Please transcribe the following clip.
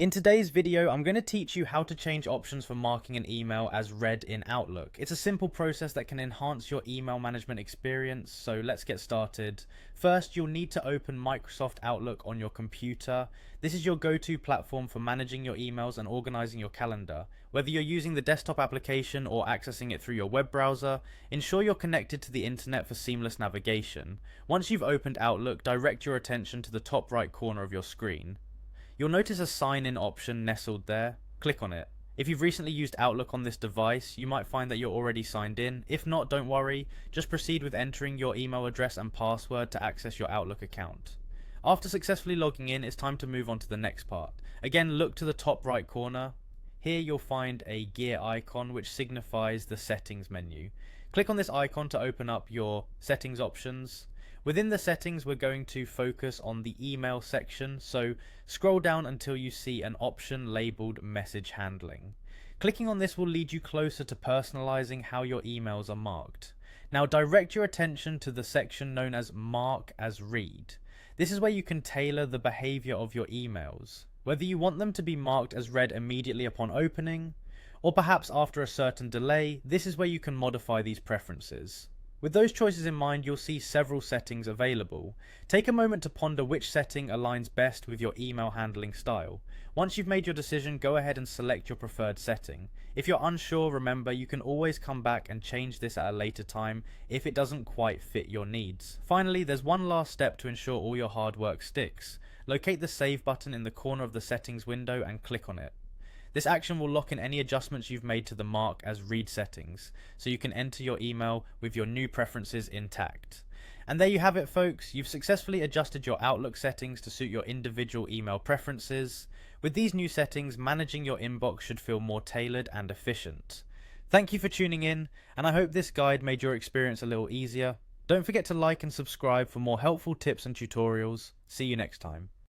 In today's video, I'm going to teach you how to change options for marking an email as read in Outlook. It's a simple process that can enhance your email management experience, so let's get started. First, you'll need to open Microsoft Outlook on your computer. This is your go-to platform for managing your emails and organizing your calendar. Whether you're using the desktop application or accessing it through your web browser, ensure you're connected to the internet for seamless navigation. Once you've opened Outlook, direct your attention to the top right corner of your screen. You'll notice a sign-in option nestled there. Click on it. If you've recently used Outlook on this device, you might find that you're already signed in. If not, don't worry. Just proceed with entering your email address and password to access your Outlook account. After successfully logging in, it's time to move on to the next part. Again, look to the top right corner. Here you'll find a gear icon which signifies the settings menu. Click on this icon to open up your settings options. Within the settings, we're going to focus on the email section, so scroll down until you see an option labeled message handling. Clicking on this will lead you closer to personalizing how your emails are marked. Now direct your attention to the section known as Mark as Read. This is where you can tailor the behavior of your emails, whether you want them to be marked as read immediately upon opening, or perhaps after a certain delay. This is where you can modify these preferences. With those choices in mind, you'll see several settings available. Take a moment to ponder which setting aligns best with your email handling style. Once you've made your decision, go ahead and select your preferred setting. If you're unsure, remember you can always come back and change this at a later time if it doesn't quite fit your needs. Finally, there's one last step to ensure all your hard work sticks. Locate the Save button in the corner of the settings window and click on it. This action will lock in any adjustments you've made to the Mark as Read settings, so you can enter your email with your new preferences intact. And there you have it, folks. You've successfully adjusted your Outlook settings to suit your individual email preferences. With these new settings, managing your inbox should feel more tailored and efficient. Thank you for tuning in, and I hope this guide made your experience a little easier. Don't forget to like and subscribe for more helpful tips and tutorials. See you next time.